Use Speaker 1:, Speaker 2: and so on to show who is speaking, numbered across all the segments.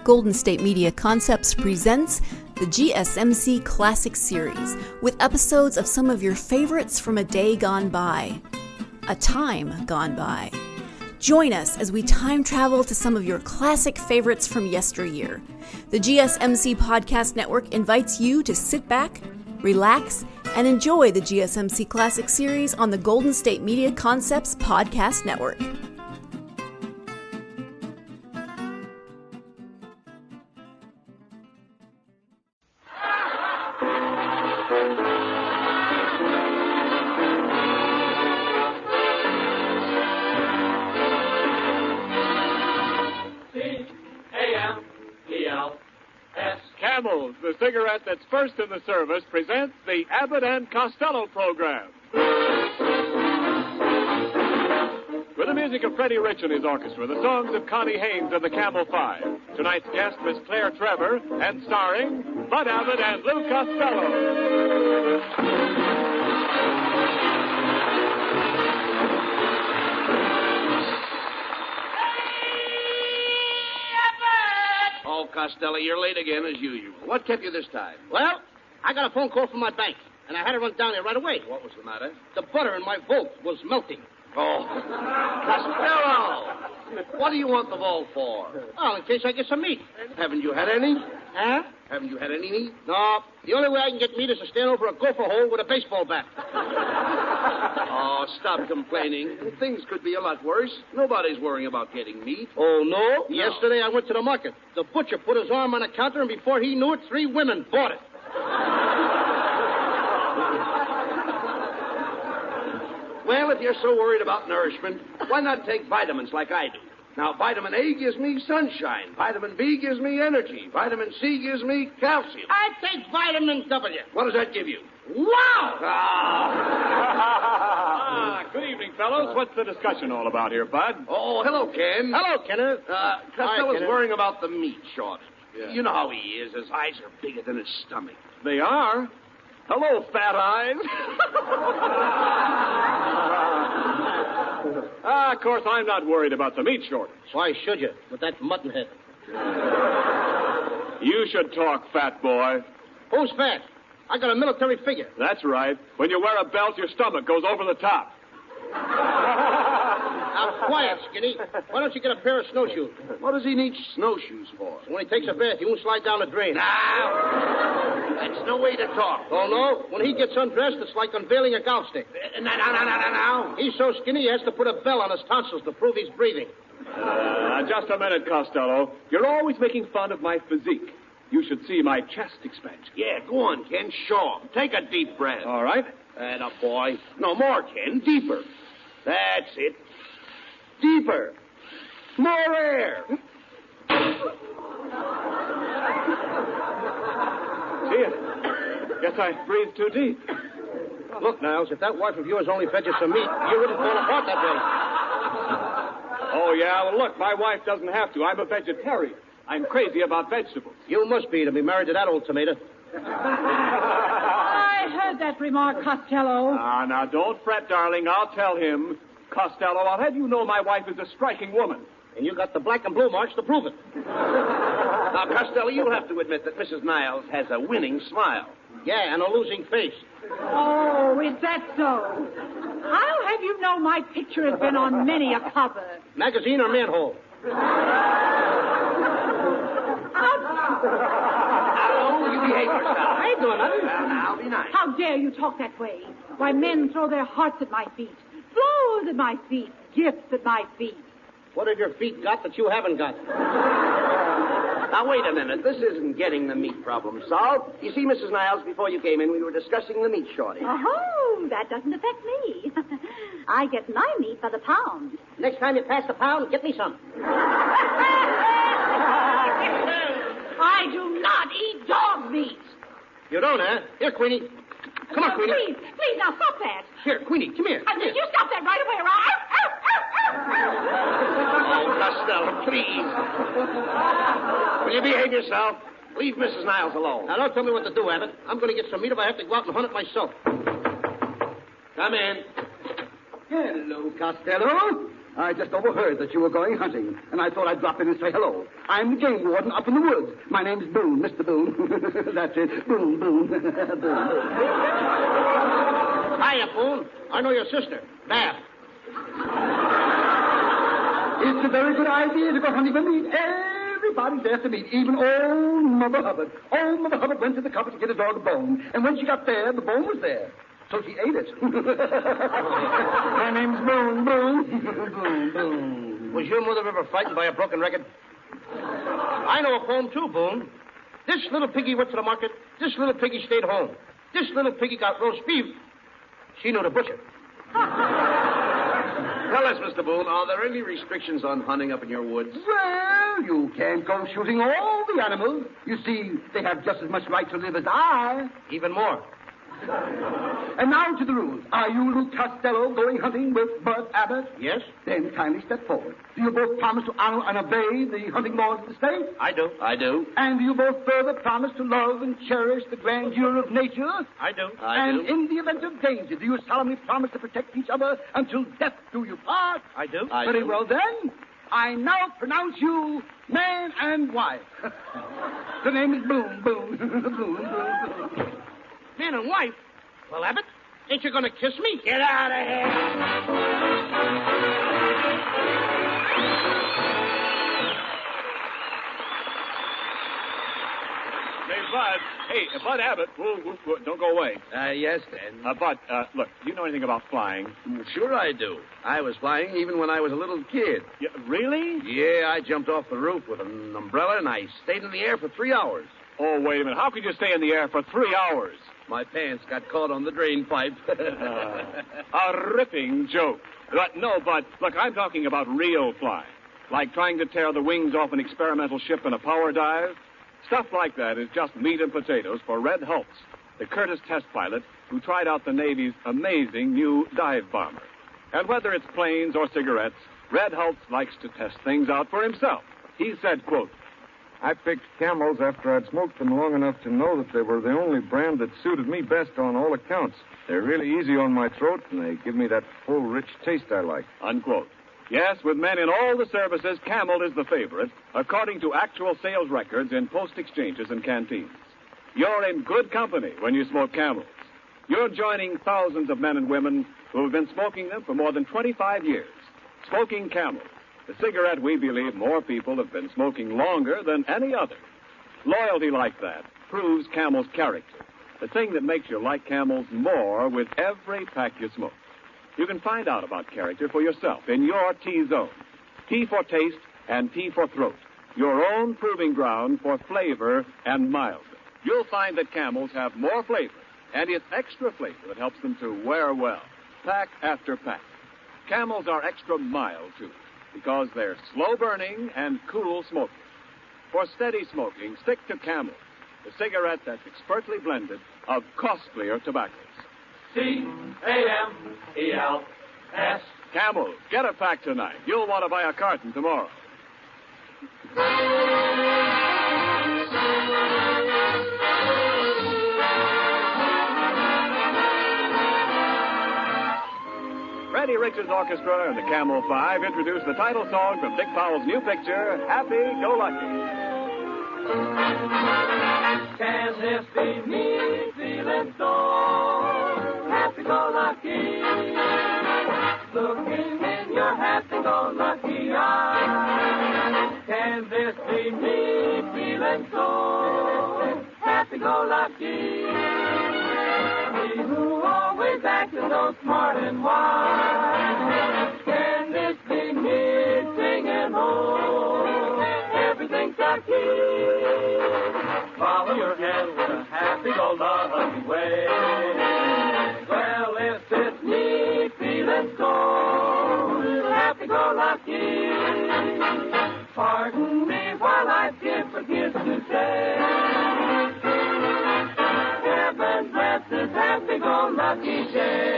Speaker 1: Golden State Media Concepts presents the GSMC Classics series, with episodes of some of your favorites from a day gone by, a time gone by. Join us as we time travel to some of your classic favorites from yesteryear. The GSMC Podcast Network invites you to sit back, relax, and enjoy the GSMC Classics series on the Golden State Media Concepts Podcast Network.
Speaker 2: Camels, the cigarette that's first in the service, presents the Abbott and Costello program. With the music of Freddie Rich and his orchestra, the songs of Connie Haynes and the Camel Five. Tonight's guest, Miss Claire Trevor, and starring Bud Abbott and Lou Costello.
Speaker 3: Oh, Costello, you're late again as usual. What kept you this time?
Speaker 4: Well, I got a phone call from my bank, and I had to run down there right away.
Speaker 3: What was the matter?
Speaker 4: The butter in my vault was melting.
Speaker 3: Oh, Costello! What do you want the vault for?
Speaker 4: Oh, in case I get some meat.
Speaker 3: Haven't you had any?
Speaker 4: Huh?
Speaker 3: Haven't you had any meat?
Speaker 4: No. The only way I can get meat is to stand over a gopher hole with a baseball bat.
Speaker 3: Oh, stop complaining. Things could be a lot worse. Nobody's worrying about getting meat.
Speaker 4: Oh, no?
Speaker 3: No.
Speaker 4: Yesterday I went to the market. The butcher put his arm on the counter, and before he knew it, 3 women bought it.
Speaker 3: Well, if you're so worried about nourishment, why not take vitamins like I do? Now, vitamin A gives me sunshine. Vitamin B gives me energy. Vitamin C gives me calcium.
Speaker 4: I take vitamin W.
Speaker 3: What does that give you?
Speaker 4: Wow!
Speaker 2: Good evening, fellows. What's the discussion all about here, Bud?
Speaker 3: Oh, hello, Ken.
Speaker 4: Hello, Kenneth.
Speaker 3: Costello's
Speaker 4: Kenneth.
Speaker 3: worrying about the meat shortage.
Speaker 2: Yeah.
Speaker 3: You know how he is. His eyes are bigger than his stomach.
Speaker 2: They are. Hello, fat eyes. Of course, I'm not worried about the meat shortage.
Speaker 4: Why should you, with that mutton head?
Speaker 2: You should talk, fat boy.
Speaker 4: Who's fat? I got a military figure.
Speaker 2: That's right. When you wear a belt, your stomach goes over the top.
Speaker 4: Now, quiet, Skinny. Why don't you get a pair of snowshoes?
Speaker 3: What does he need snowshoes for?
Speaker 4: When he takes a bath, he won't slide down the drain.
Speaker 3: Now, that's no way to talk.
Speaker 4: Oh, no? When he gets undressed, it's like unveiling a golf stick.
Speaker 3: Now.
Speaker 4: He's so skinny, he has to put a bell on his tonsils to prove he's breathing.
Speaker 2: Just a minute, Costello. You're always making fun of my physique. You should see my chest expansion.
Speaker 3: Yeah, go on, Ken. Show him. Take a deep breath.
Speaker 2: All right.
Speaker 3: And a boy. No more, Ken. Deeper. That's it. Deeper. More air.
Speaker 2: Gee, guess I breathed too deep.
Speaker 4: Look, Niles, if that wife of yours only fed you some meat, you wouldn't fall apart that way.
Speaker 2: Oh, yeah? Well, look, my wife doesn't have to. I'm a vegetarian. I'm crazy about vegetables.
Speaker 4: You must be to be married to that old tomato.
Speaker 5: I heard that remark, Costello.
Speaker 2: Now, don't fret, darling. I'll tell him. Costello, I'll have you know my wife is a striking woman.
Speaker 4: And you got the black and blue marks to prove it.
Speaker 3: Now, Costello, you'll have to admit that Mrs. Niles has a winning smile.
Speaker 4: Yeah, and a losing face.
Speaker 5: Oh, is that so? I'll have you know my picture has been on many a cover.
Speaker 4: Magazine or manhole?
Speaker 3: Now, you behave yourself.
Speaker 4: I ain't doing nothing.
Speaker 3: Now, be nice.
Speaker 5: How dare you talk that way? Why, men throw their hearts at my feet, flowers at my feet, gifts at my feet.
Speaker 4: What have your feet got that you haven't got?
Speaker 3: Now, wait a minute. This isn't getting the meat problem solved. You see, Mrs. Niles, before you came in, we were discussing the meat shortage.
Speaker 6: Oh, that doesn't affect me. I get my meat by the pound.
Speaker 4: Next time you pass the pound, get me some.
Speaker 5: I do not eat dog meat.
Speaker 4: You don't, huh? Here, Queenie. Come on, Queenie.
Speaker 5: Please, now stop that.
Speaker 4: Here, Queenie, come here.
Speaker 5: You stop that right away, or
Speaker 3: Oh, Costello, please. Will you behave yourself? Leave Mrs. Niles alone.
Speaker 4: Now, don't tell me what to do, Abbott. I'm going to get some meat if I have to go out and hunt it myself.
Speaker 3: Come in.
Speaker 4: Hello, Costello.
Speaker 7: I just overheard that you were going hunting, and I thought I'd drop in and say hello. I'm the game warden up in the woods. My name's Boone, Mr. Boone. That's it. Boone, Boone. Boone.
Speaker 4: Hiya, Boone. I know your sister, Bab.
Speaker 7: It's a very good idea to go hunting with me. Everybody's there to meet, even old Mother Hubbard. Old Mother Hubbard went to the cupboard to get a dog a bone, and when she got there, the bone was there. So she ate it. My name's Boone, Boone. Boone, Boone.
Speaker 4: Was your mother ever frightened by a broken record? I know a poem, too, Boone. This little piggy went to the market. This little piggy stayed home. This little piggy got roast beef. She knew the butcher.
Speaker 3: Tell us, Mr. Boone, are there any restrictions on hunting up in your woods?
Speaker 7: Well, you can't go shooting all the animals. You see, they have just as much right to live as I.
Speaker 4: Even more.
Speaker 7: And now to the rules. Are you, Luke Costello, going hunting with Bud Abbott?
Speaker 4: Yes?
Speaker 7: Then kindly step forward. Do you both promise to honor and obey the hunting laws of the state?
Speaker 4: I do.
Speaker 3: I do.
Speaker 7: And do you both further promise to love and cherish the grandeur of nature?
Speaker 4: I do.
Speaker 7: And in the event of danger, do you solemnly promise to protect each other until death do you part?
Speaker 4: I do.
Speaker 7: Very well, then. I now pronounce you man and wife. The name is Boone, Boone, Boone, Boone, Boone.
Speaker 4: Man and wife? Well, Abbott, ain't you going to kiss me? Get out of here.
Speaker 2: Hey, Bud Abbott, don't go away.
Speaker 3: Yes, Dan.
Speaker 2: Bud, look, do you know anything about flying?
Speaker 3: Sure I do. I was flying even when I was a little kid.
Speaker 2: Yeah, really?
Speaker 3: Yeah, I jumped off the roof with an umbrella, and I stayed in the air for 3 hours.
Speaker 2: Oh, wait a minute. How could you stay in the air for 3 hours?
Speaker 3: My pants got caught on the drain pipe.
Speaker 2: A ripping joke. No, Bud, look, I'm talking about real flying. Like trying to tear the wings off an experimental ship in a power dive. Stuff like that is just meat and potatoes for Red Hulse, the Curtiss test pilot who tried out the Navy's amazing new dive bomber. And whether it's planes or cigarettes, Red Hulse likes to test things out for himself. He said, quote,
Speaker 8: I picked Camels after I'd smoked them long enough to know that they were the only brand that suited me best on all accounts. They're really easy on my throat, and they give me that full, rich taste I like.
Speaker 2: Unquote. Yes, with men in all the services, Camel is the favorite, according to actual sales records in post exchanges and canteens. You're in good company when you smoke Camels. You're joining thousands of men and women who have been smoking them for more than 25 years. Smoking Camels, the cigarette we believe more people have been smoking longer than any other. Loyalty like that proves Camel's character, the thing that makes you like Camels more with every pack you smoke. You can find out about character for yourself in your T-zone. T for taste and T for throat. Your own proving ground for flavor and mildness. You'll find that Camels have more flavor, and it's extra flavor that helps them to wear well, pack after pack. Camels are extra mild, too, because they're slow-burning and cool smoking. For steady smoking, stick to Camel, the cigarette that's expertly blended of costlier tobaccos. C-A-M-E-L-S. Camel, get a pack tonight. You'll want to buy a carton tomorrow. Freddie Richards Orchestra and the Camel 5 introduce the title song from Dick Powell's new picture, Happy Go Lucky.
Speaker 9: Can this be me feeling so happy-go-lucky? Looking in your happy-go-lucky eyes. Can this be me feeling so happy-go-lucky? Me who always acted so smart and wise. Can this be me singing, oh, everything's lucky? Follow your head with a happy-go-lucky way. Well, if it's me feeling so happy-go-lucky, pardon me while I forgive to say, heaven bless this happy-go-lucky day.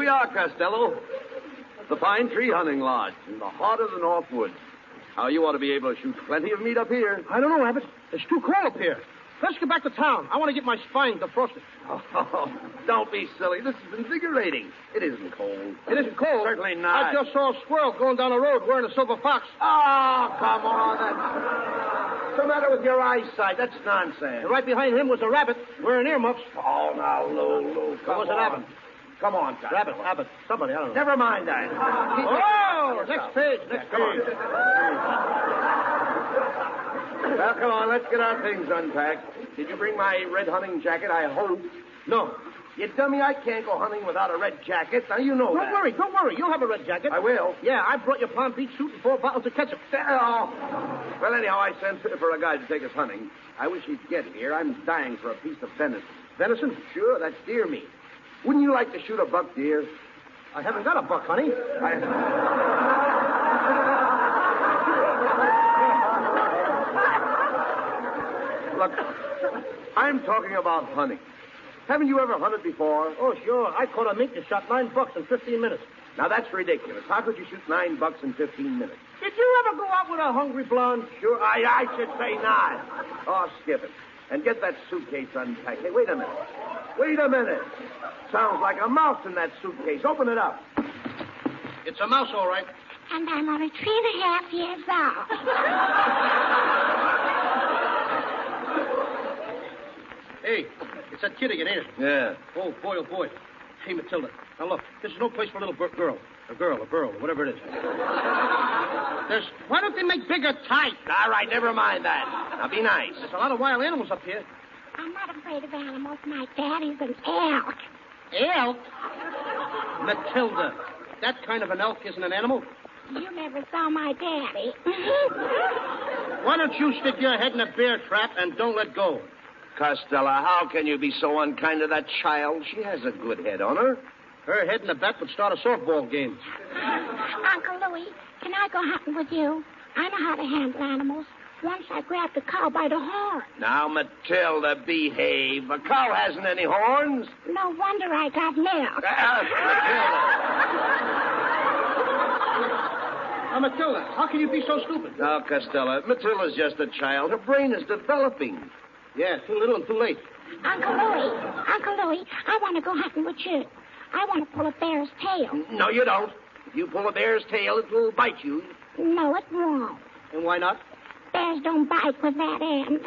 Speaker 3: we are, Costello. The Pine Tree Hunting Lodge in the heart of the North Woods. How you ought to be able to shoot plenty of meat up here.
Speaker 4: I don't know, Abbott. It's too cold up here. Let's get back to town. I want to get my spine defrosted.
Speaker 3: Oh, don't be silly. This is invigorating. It isn't cold.
Speaker 4: It isn't cold?
Speaker 3: Certainly not.
Speaker 4: I just saw a squirrel going down the road wearing a silver fox.
Speaker 3: Oh, come on. What's the matter with your eyesight? That's nonsense.
Speaker 4: And right behind him was a rabbit wearing earmuffs.
Speaker 3: Oh, now, Lou, come
Speaker 4: was an
Speaker 3: on.
Speaker 4: Abbott.
Speaker 3: Come on, Costello.
Speaker 4: Rabbit, Abbott, somebody, I don't know.
Speaker 3: Never mind that.
Speaker 4: Oh, next page.
Speaker 3: Come on. Well, come on, let's get our things unpacked. Did you bring my red hunting jacket, I hope?
Speaker 4: No.
Speaker 3: You dummy, I can't go hunting without a red jacket. Now, you know that.
Speaker 4: Don't worry. You'll have a red jacket.
Speaker 3: I will.
Speaker 4: Yeah, I brought your Palm Beach suit and 4 bottles of ketchup.
Speaker 3: Oh. Well, anyhow, I sent for a guide to take us hunting. I wish he'd get here. I'm dying for a piece of venison.
Speaker 4: Venison?
Speaker 3: Sure, that's deer meat. Wouldn't you like to shoot a buck deer?
Speaker 4: I haven't got a buck, honey.
Speaker 3: Look, I'm talking about hunting. Haven't you ever hunted before?
Speaker 4: Oh, sure. I caught a mink that shot 9 bucks in 15 minutes.
Speaker 3: Now, that's ridiculous. How could you shoot 9 bucks in 15 minutes?
Speaker 4: Did you ever go out with a hungry blonde?
Speaker 3: Sure, I should say not. Oh, skip it. And get that suitcase unpacked. Hey, wait a minute. Sounds like a mouse in that suitcase. Open it up.
Speaker 4: It's a mouse, all right.
Speaker 6: And I'm only 3.5 years old.
Speaker 4: Hey, it's that kid again, ain't it?
Speaker 3: Yeah.
Speaker 4: Oh, boy. Hey, Matilda. Now, look, this is no place for a little girl. A girl, or whatever it is. Why don't they make bigger tights?
Speaker 3: All right, never mind that. Now, be nice.
Speaker 4: There's a lot of wild animals up here.
Speaker 6: I'm not afraid of animals. My daddy's an elk.
Speaker 4: Elk? Matilda, that kind of an elk isn't an animal.
Speaker 6: You never saw my daddy.
Speaker 4: Why don't you stick your head in a bear trap and don't let go?
Speaker 3: Costello, how can you be so unkind to that child? She has a good head on her.
Speaker 4: Her head in a bat would start a softball game.
Speaker 6: Uncle Louie, can I go hunting with you? I know how to handle animals. Once I grabbed a cow by the horn.
Speaker 3: Now, Matilda, behave. A cow hasn't any horns.
Speaker 6: No wonder I got milk.
Speaker 4: Matilda, how can you be so stupid?
Speaker 3: Now, Costello, Matilda's just a child. Her brain is developing.
Speaker 4: Yeah, too little and too late.
Speaker 6: Uncle Louie, I want to go hunting with you. I want to pull a bear's tail.
Speaker 3: No, you don't. If you pull a bear's tail, it will bite you.
Speaker 6: No, it won't.
Speaker 4: And why not?
Speaker 6: Bears don't bite with that end.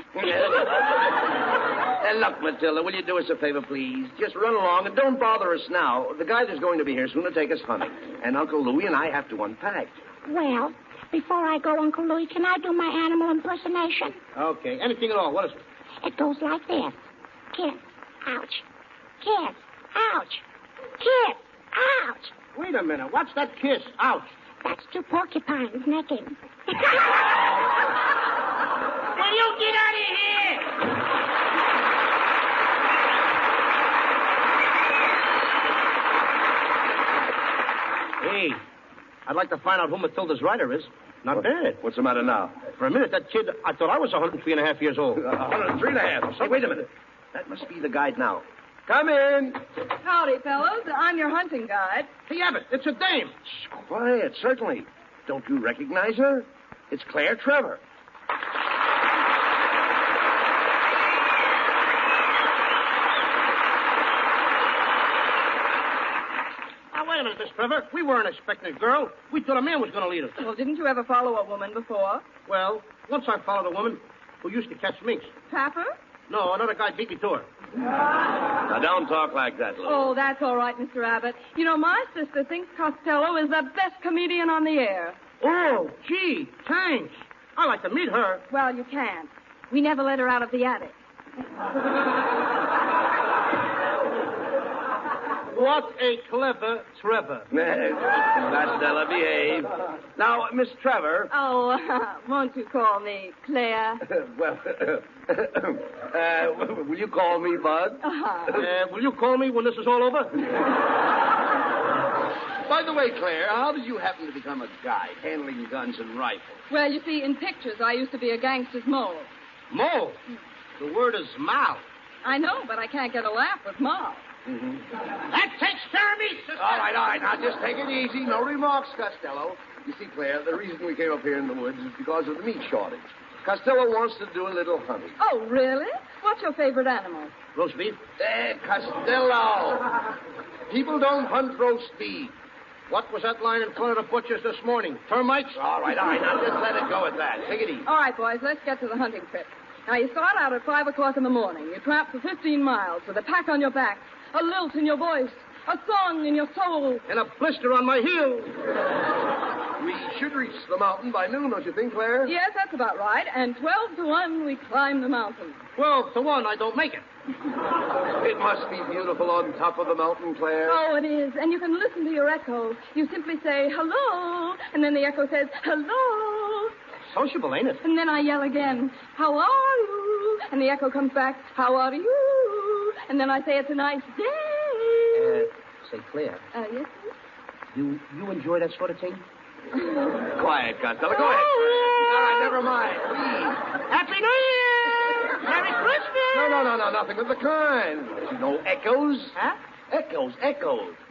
Speaker 3: Look, Matilda, will you do us a favor, please? Just run along and don't bother us now. The guide is going to be here soon to take us hunting. And Uncle Louie and I have to unpack.
Speaker 6: Well, before I go, Uncle Louie, can I do my animal impersonation?
Speaker 4: Okay, anything at all. What is it?
Speaker 6: It goes like this. Kiss, ouch. Kiss, ouch. Kiss, ouch.
Speaker 4: Wait a minute. What's that kiss? Ouch.
Speaker 6: That's 2 porcupines necking.
Speaker 9: Will you get out of here?
Speaker 4: Hey, I'd like to find out who Matilda's rider is. Not bad.
Speaker 3: What's the matter now?
Speaker 4: For a minute, that kid, I thought I was 103.5 years old.
Speaker 3: 103.5. Hey, wait a minute. That must be the guide now. Come in.
Speaker 5: Howdy, fellows. I'm your hunting guide.
Speaker 4: Hey, Abbott, it's a dame.
Speaker 3: Shh, quiet, certainly. Don't you recognize her? It's Claire Trevor.
Speaker 4: Now, wait a minute, Miss Trevor. We weren't expecting a girl. We thought a man was going to lead us.
Speaker 5: Well, didn't you ever follow a woman before?
Speaker 4: Well, once I followed a woman who used to catch minks.
Speaker 5: Tapper?
Speaker 4: No, another guy beat me to her.
Speaker 3: Now, don't talk like that, Lou.
Speaker 5: Oh, that's all right, Mr. Abbott. You know, my sister thinks Costello is the best comedian on the air.
Speaker 4: Oh, gee, thanks. I'd like to meet her.
Speaker 5: Well, you can't. We never let her out of the attic.
Speaker 4: What a clever Trevor.
Speaker 3: Costello, behave. Now, Miss Trevor.
Speaker 5: Oh, won't you call me Claire?
Speaker 3: Well, will you call me Bud?
Speaker 4: Will you call me when this is all over?
Speaker 3: By the way, Claire, how did you happen to become a guide handling guns and rifles?
Speaker 5: Well, you see, in pictures, I used to be a gangster's mole.
Speaker 4: Mole? The word is mouth.
Speaker 5: I know, but I can't get a laugh with mouth.
Speaker 9: That takes care of me, sister.
Speaker 3: All right. Now, just take it easy. No remarks, Costello. You see, Claire, the reason we came up here in the woods is because of the meat shortage. Costello wants to do a little hunting.
Speaker 10: Oh, really? What's your favorite animal?
Speaker 4: Roast beef?
Speaker 3: Costello! People don't hunt roast beef.
Speaker 4: What was that line in front of the butcher's this morning? Termites?
Speaker 3: All right. Now, just let it go at that. Take it easy.
Speaker 10: All right, boys, let's get to the hunting trip. Now, you start out at 5 o'clock in the morning. You tramp for 15 miles with a pack on your back, a lilt in your voice, a song in your soul.
Speaker 4: And a blister on my heel.
Speaker 3: We should reach the mountain by noon, don't you think, Claire?
Speaker 10: Yes, that's about right. And 12 to 1, we climb the mountain.
Speaker 4: 12 to 1, I don't make it.
Speaker 3: It must be beautiful on top of the mountain, Claire.
Speaker 10: Oh, it is. And you can listen to your echo. You simply say, hello, and then the echo says, hello.
Speaker 4: Sociable, ain't it?
Speaker 10: And then I yell again, how are you? And the echo comes back, how are you? And then I say, it's a nice day.
Speaker 4: Say, Claire.
Speaker 10: Yes, sir?
Speaker 4: You enjoy that sort of thing?
Speaker 3: Quiet, Costello. Go ahead. All right, never mind. Please.
Speaker 9: Happy New Year! Merry Christmas!
Speaker 3: No, nothing of the kind. You know, echoes.
Speaker 9: Huh?
Speaker 3: Echoes.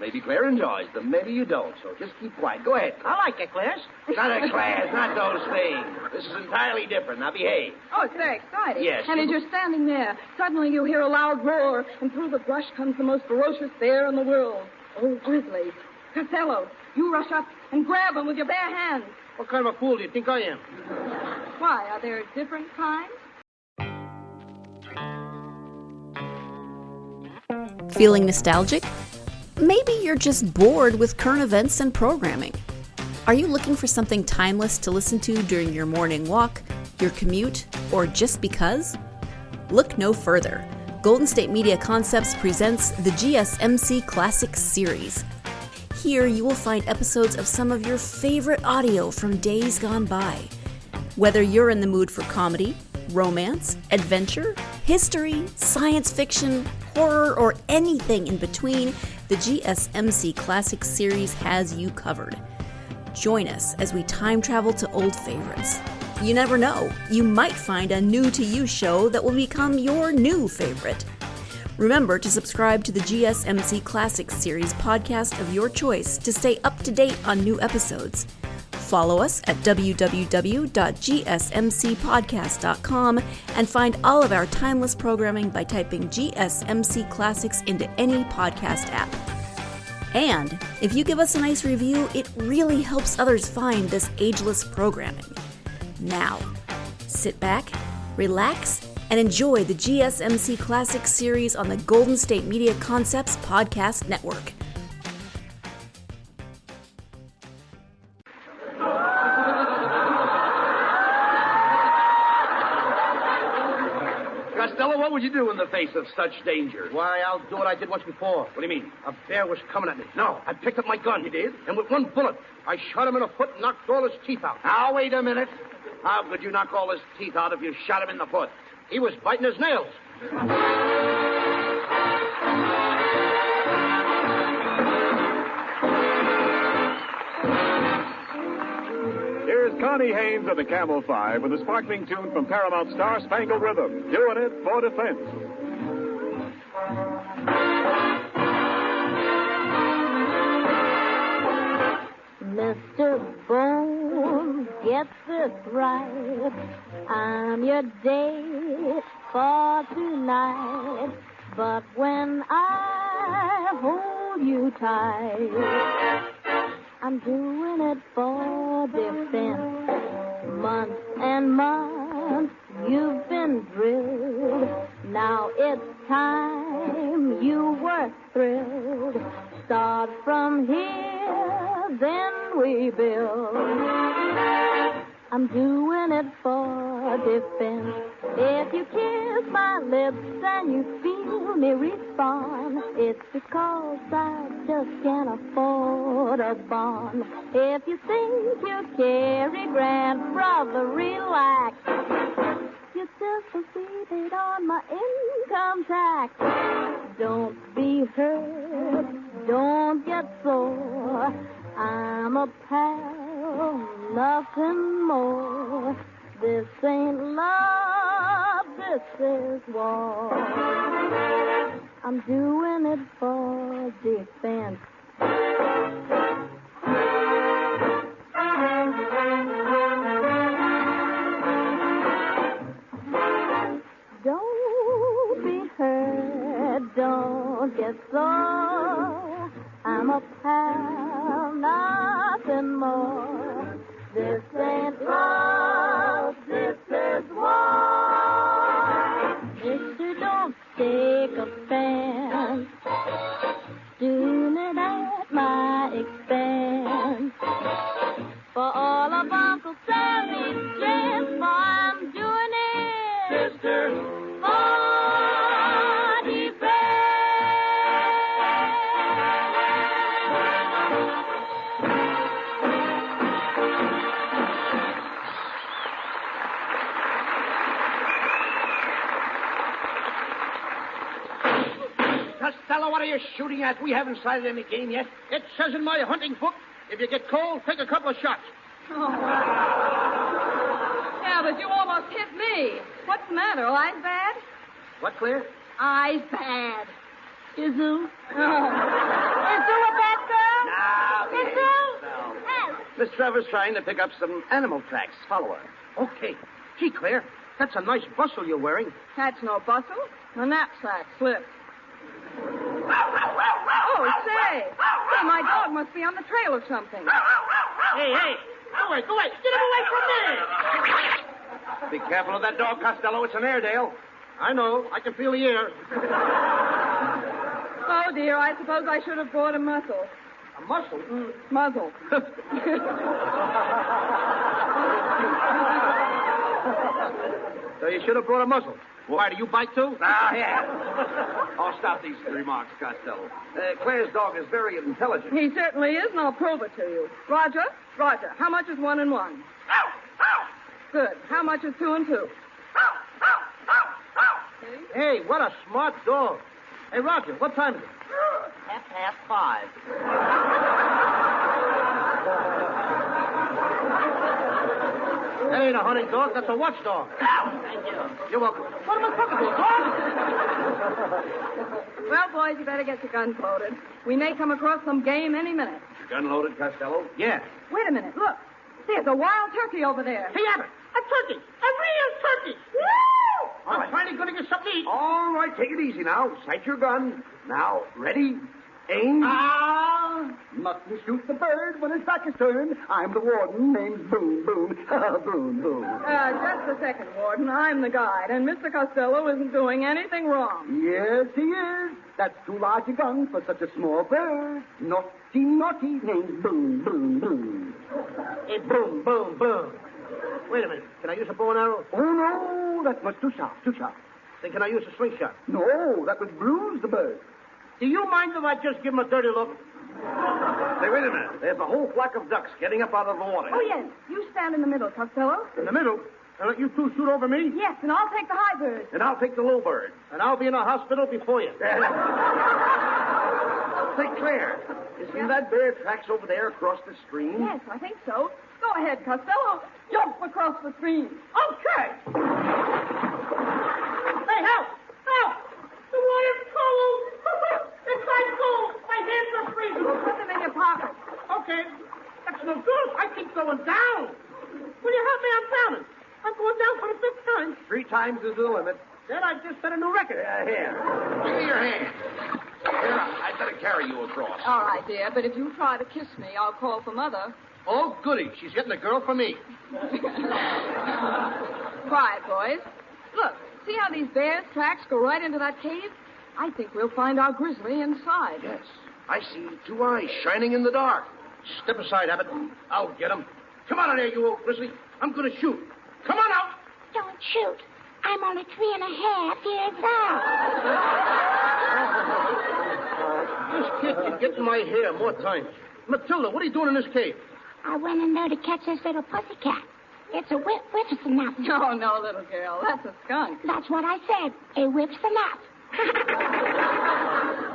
Speaker 3: Maybe Claire enjoys them, maybe you don't, so just keep quiet. Go ahead.
Speaker 9: I like eclairs.
Speaker 3: Not eclairs, not those things. This is entirely different. Now behave.
Speaker 10: Oh, it's very exciting.
Speaker 3: Yes.
Speaker 10: And as you're standing there, suddenly you hear a loud roar, and through the brush comes the most ferocious bear in the world. Old Grizzly. Costello, you rush up and grab him with your bare hands.
Speaker 4: What kind of a fool do you think I am?
Speaker 10: Why, are there different kinds?
Speaker 1: Feeling nostalgic? Maybe you're just bored with current events and programming. Are you looking for something timeless to listen to during your morning walk, your commute, or just because? Look no further. Golden State Media Concepts presents the GSMC Classics series. Here you will find episodes of some of your favorite audio from days gone by. Whether you're in the mood for comedy, romance, adventure, history, science fiction, horror, or anything in between, the GSMC Classics series has you covered. Join us as we time travel to old favorites. You never know, you might find a new-to-you show that will become your new favorite. Remember to subscribe to the GSMC Classics series podcast of your choice to stay up to date on new episodes. Follow us at www.gsmcpodcast.com and find all of our timeless programming by typing GSMC Classics into any podcast app. And if you give us a nice review, it really helps others find this ageless programming. Now, sit back, relax, and enjoy the GSMC Classics series on the Golden State Media Concepts Podcast Network.
Speaker 3: Costello, what would you do in the face of such danger?
Speaker 4: Why, I'll do what I did once before.
Speaker 3: What do you mean?
Speaker 4: A bear was coming at me.
Speaker 3: No.
Speaker 4: I picked up my gun.
Speaker 3: You did?
Speaker 4: And with one bullet, I shot him in the foot and knocked all his teeth out.
Speaker 3: Now, wait a minute. How could you knock all his teeth out if you shot him in the foot?
Speaker 4: He was biting his nails.
Speaker 2: Here's Connie Haynes of the Camel 5 with a sparkling tune from Paramount Star Spangled Rhythm, doing it for defense.
Speaker 6: Mr. Bones, get this right. I'm your date for tonight. But when I hold you tight, I'm doing it for defense. Months and months you've been drilled. Now it's time you were thrilled. Start from here, then we build. I'm doing it for defense. If you kiss my lips and you feel me respond, it's because I just can't afford a bond. If you think you carry grand, brother, relax. You just proceeded on my income tax. Don't be hurt, don't get sore. I'm a pal, nothing more. This ain't love, this is war.
Speaker 11: I'm doing it for defense. Don't be hurt, don't get sore. I'm a pal, nothing more. This ain't love, this is war. Mister, don't take offense. Doing it at my expense. For all of Uncle Sammy's strength, I'm doing it. Sister, for defense.
Speaker 4: Costello, what are you shooting at? We haven't sighted any game yet. It says in my hunting book, if you get cold, take a couple of shots.
Speaker 10: Oh. Yeah, but you almost hit me. What's the matter? Eyes bad?
Speaker 4: What, Claire?
Speaker 10: Eyes bad.
Speaker 11: Izu?
Speaker 10: Oh.
Speaker 11: Izu a bad girl?
Speaker 3: Now,
Speaker 11: Izu?
Speaker 3: no. Miss Trevor's trying to pick up some animal tracks. Follow her.
Speaker 4: Okay. Gee, Claire, that's a nice bustle you're wearing.
Speaker 10: That's no bustle. A knapsack slipped. Oh, say. Hey, my dog must be on the trail or something.
Speaker 4: Hey, go away. Get him away from me.
Speaker 3: Be careful of that dog, Costello. It's an Airedale.
Speaker 4: I know. I can feel the air.
Speaker 10: Oh, dear, I suppose I should have brought a muzzle.
Speaker 4: A muscle?
Speaker 10: Muzzle.
Speaker 4: So you should have brought a muzzle. Why, do you bite too?
Speaker 3: Yeah. I'll stop these remarks, Costello. Claire's dog is very intelligent.
Speaker 10: He certainly is, and I'll prove it to you. Roger, how much is 1 and 1? Good. How much is 2 and 2?
Speaker 4: Hey, what a smart dog. Hey, Roger, what time is it?
Speaker 9: 5:30.
Speaker 4: That ain't a hunting dog. That's a watchdog.
Speaker 9: Thank you.
Speaker 4: You're welcome. What am I talking about, dog?
Speaker 10: Well, boys, you better get your guns loaded. We may come across some game any minute.
Speaker 3: Gun loaded, Costello?
Speaker 4: Yeah.
Speaker 10: Wait a minute. Look. There's a wild turkey over there.
Speaker 4: Hey, Abbott, a turkey. A real turkey. Woo! I'm finally going to get something to eat.
Speaker 3: All right, take it easy now. Sight your gun. Now, ready? Aim.
Speaker 7: Mustn't shoot the bird when his back is turned. I'm the warden named Boone. Boone, Boone.
Speaker 10: Just a second, Warden. I'm the guide, and Mr. Costello isn't doing anything wrong.
Speaker 7: Yes, he is. That's too large a gun for such a small bird. Naughty, named Boone.
Speaker 4: Hey, boom. Wait a minute. Can I use a bow and arrow?
Speaker 7: Oh, no, that's much too sharp.
Speaker 4: Then can I use a slingshot?
Speaker 7: No, that would bruise the bird.
Speaker 4: Do you mind if I just give him a dirty look?
Speaker 3: Hey, wait a minute. There's a whole flock of ducks getting up out of the water.
Speaker 10: Oh, yes. You stand in the middle, Costello.
Speaker 4: In the middle? And let you two shoot over me?
Speaker 10: Yes, and I'll take the high bird.
Speaker 3: And I'll take the low bird.
Speaker 4: And I'll be in a hospital before you.
Speaker 3: Say, Claire, isn't that bear tracks over there across the stream?
Speaker 10: Yes, I think so. Go ahead, Costello. Jump across the stream.
Speaker 4: Okay. Hey, help! The water's cold! It's ice cold! My hands are freezing!
Speaker 10: Put them in your pocket.
Speaker 4: Okay. That's no good. I keep going down. Will you help me? I'm drowning. I'm going down for the 5th time.
Speaker 3: 3 times is the limit.
Speaker 4: Then I just set a new record.
Speaker 3: Here. Give me your hand. Here, I'd better carry you across.
Speaker 10: All right, dear, but if you try to kiss me, I'll call for Mother.
Speaker 4: Oh, goody. She's getting a girl for me.
Speaker 10: Quiet, boys. Look, see how these bears' tracks go right into that cave? I think we'll find our grizzly inside.
Speaker 3: Yes. I see 2 eyes shining in the dark.
Speaker 4: Step aside, Abbott. I'll get him. Come on in there, you old grizzly. I'm going to shoot. Come on out.
Speaker 6: Don't shoot. I'm only 3.5 years old.
Speaker 4: This kid can get in my hair more times. Matilda, what are you doing in this cave?
Speaker 6: I went in there to catch this little pussycat. It's a whippersnap.
Speaker 10: No, little girl. That's a skunk.
Speaker 6: That's what I said. A whippersnap.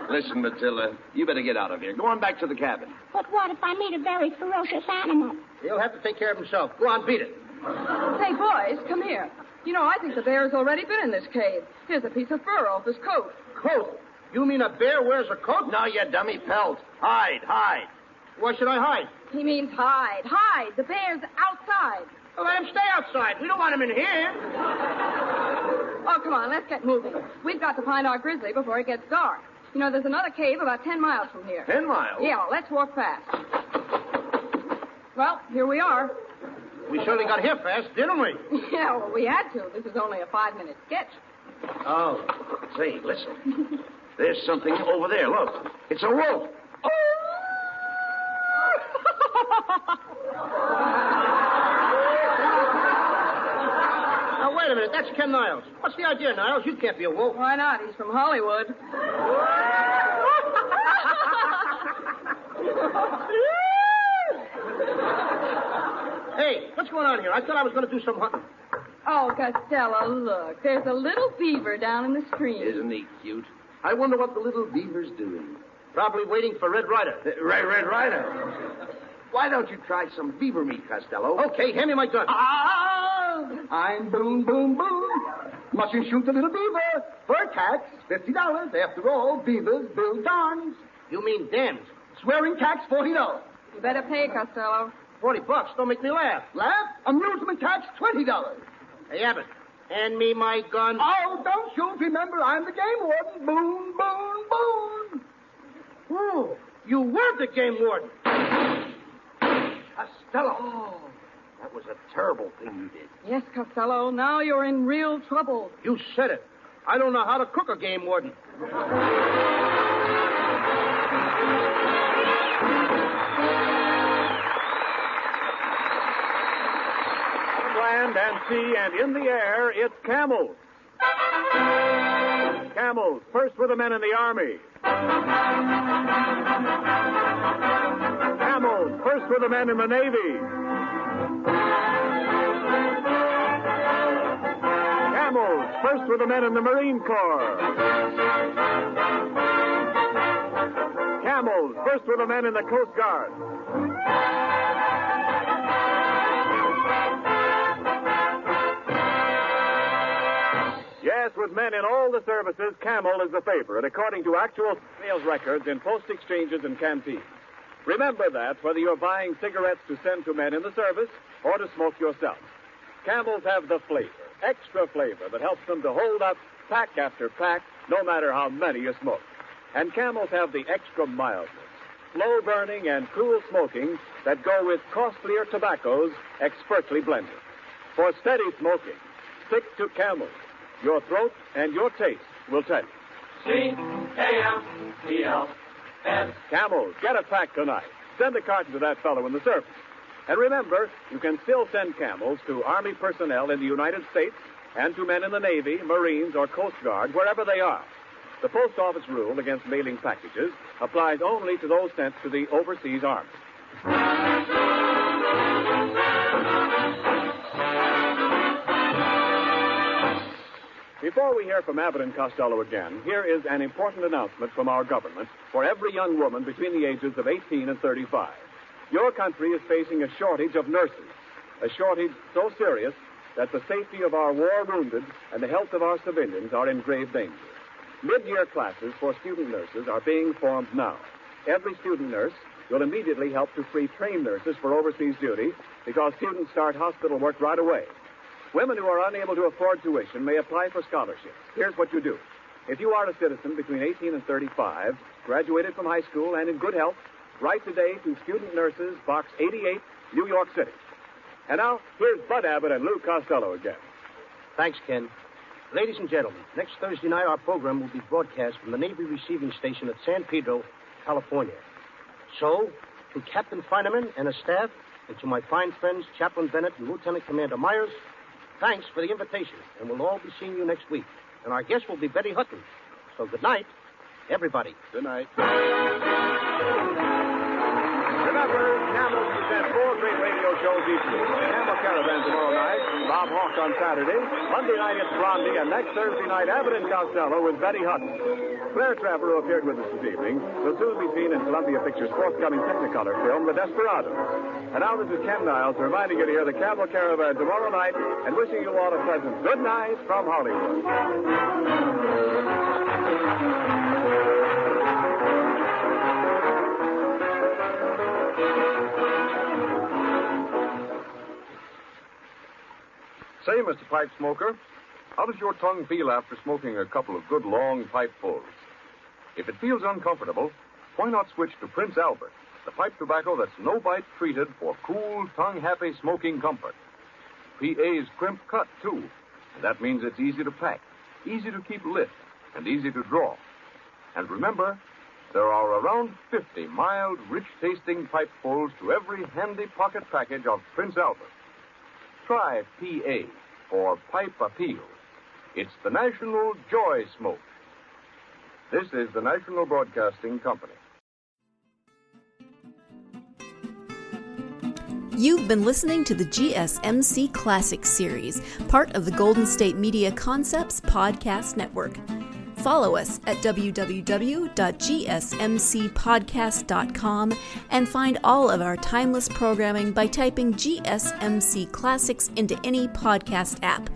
Speaker 3: Listen, Matilda, you better get out of here. Go on back to the cabin.
Speaker 6: But what if I meet a very ferocious animal?
Speaker 4: He'll have to take care of himself. Go on, beat it.
Speaker 10: Say, boys, come here. You know, I think the bear's already been in this cave. Here's a piece of fur off his coat.
Speaker 4: Coat? You mean a bear wears a coat?
Speaker 3: No, you dummy pelt. Hide.
Speaker 4: Why should I hide?
Speaker 10: He means hide. Hide. The bear's outside.
Speaker 4: Well, let him stay outside. We don't want him in here.
Speaker 10: Oh, come on, let's get moving. We've got to find our grizzly before it gets dark. You know, there's another cave about 10 miles from here.
Speaker 3: 10 miles?
Speaker 10: Yeah, let's walk fast. Well, here we are.
Speaker 4: We surely got here fast, didn't we?
Speaker 10: Yeah, well, we had to. This is only a 5-minute sketch.
Speaker 3: Oh. Say, listen. There's something over there. Look. It's a wolf.
Speaker 4: Now, wait a minute. That's Ken Niles. What's the idea, Niles? You can't be a wolf.
Speaker 10: Why not? He's from Hollywood.
Speaker 4: Hey, what's going on here? I thought I was going to do some hunting.
Speaker 10: Oh, Costello, look. There's a little beaver down in the stream.
Speaker 3: Isn't he cute? I wonder what the little beaver's doing.
Speaker 4: Probably waiting for Red Ryder.
Speaker 3: Red Ryder. Why don't you try some beaver meat, Costello?
Speaker 4: Okay, hand me my gun.
Speaker 7: I'm Boom, Boom, Boom. Mustn't shoot the little beaver. Fur tax, $50. After all, beavers build dams.
Speaker 4: You mean dams?
Speaker 7: Swearing tax, $40.
Speaker 10: You better pay, Costello.
Speaker 4: $40. Don't make me laugh.
Speaker 7: Laugh? Amusement tax, $20.
Speaker 4: Hey, Abbott, hand me my gun.
Speaker 7: Oh, don't shoot. Remember, I'm the game warden. Boom, boom, boom.
Speaker 4: Oh, you were the game warden.
Speaker 3: Costello. Oh, that was a terrible thing you did.
Speaker 10: Yes, Costello. Now you're in real trouble.
Speaker 4: You said it. I don't know how to cook a game warden.
Speaker 2: Land and sea and in the air, it's camels. Camels, first with the men in the army. Camels, first with the men in the Navy. Camels, first with the men in the Marine Corps. Camels, first with the men in the Coast Guard. Yes, with men in all the services, Camel is the favorite, according to actual sales records in post exchanges and canteens. Remember that, whether you're buying cigarettes to send to men in the service or to smoke yourself. Camels have the flavor, extra flavor, that helps them to hold up pack after pack, no matter how many you smoke. And Camels have the extra mildness, slow burning and cool smoking that go with costlier tobaccos expertly blended. For steady smoking, stick to Camels. Your throat and your taste will tell you. C-A-M-E-L-S. Camels, get a pack tonight. Send a carton to that fellow in the service. And remember, you can still send Camels to Army personnel in the United States and to men in the Navy, Marines, or Coast Guard, wherever they are. The Post Office rule against mailing packages applies only to those sent to the overseas army. Before we hear from Abbott and Costello again, here is an important announcement from our government for every young woman between the ages of 18 and 35. Your country is facing a shortage of nurses, a shortage so serious that the safety of our war-wounded and the health of our civilians are in grave danger. Mid-year classes for student nurses are being formed now. Every student nurse will immediately help to free trained nurses for overseas duty because students start hospital work right away. Women who are unable to afford tuition may apply for scholarships. Here's what you do. If you are a citizen between 18 and 35, graduated from high school and in good health, write today to Student Nurses, Box 88, New York City. And now, here's Bud Abbott and Lou Costello again.
Speaker 4: Thanks, Ken. Ladies and gentlemen, next Thursday night our program will be broadcast from the Navy Receiving Station at San Pedro, California. So, to Captain Feineman and his staff, and to my fine friends Chaplain Bennett and Lieutenant Commander Myers, thanks for the invitation, and we'll all be seeing you next week. And our guest will be Betty Hutton. So good night, everybody.
Speaker 2: Good night. Remember, Camels present 4 great radio shows each week. The Camel Caravan tomorrow night, Bob Hawk on Saturday. Monday night it's Blondie, and next Thursday night, Abbott and Costello with Betty Hutton. Claire Trevor, who appeared with us this evening, will soon be seen in Columbia Pictures' forthcoming Technicolor film, The Desperados. And now this is Ken Niles reminding you to hear the Camel Caravan tomorrow night and wishing you all a pleasant good night from Hollywood.
Speaker 8: Say, Mr. Pipe Smoker, how does your tongue feel after smoking a couple of good long pipefuls? If it feels uncomfortable, why not switch to Prince Albert, the pipe tobacco that's no-bite treated for cool, tongue-happy smoking comfort. PA's crimp cut, too, and that means it's easy to pack, easy to keep lit, and easy to draw. And remember, there are around 50 mild, rich-tasting pipefuls to every handy pocket package of Prince Albert. Try PA for Pipe Appeal. It's the National Joy Smoke. This is the National Broadcasting Company.
Speaker 1: You've been listening to the GSMC Classics series, part of the Golden State Media Concepts Podcast Network. Follow us at www.gsmcpodcast.com and find all of our timeless programming by typing GSMC Classics into any podcast app,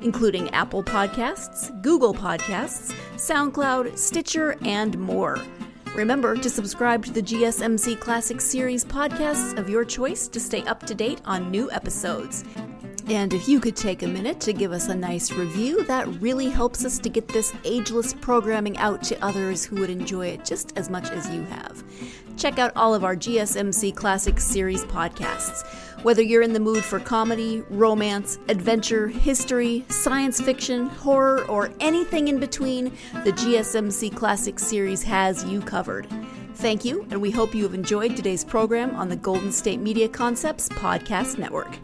Speaker 1: including Apple Podcasts, Google Podcasts, SoundCloud, Stitcher, and more. Remember to subscribe to the GSMC Classics series podcasts of your choice to stay up to date on new episodes. And if you could take a minute to give us a nice review, that really helps us to get this ageless programming out to others who would enjoy it just as much as you have. Check out all of our GSMC Classics series podcasts. Whether you're in the mood for comedy, romance, adventure, history, science fiction, horror, or anything in between, the GSMC Classics series has you covered. Thank you, and we hope you have enjoyed today's program on the Golden State Media Concepts Podcast Network.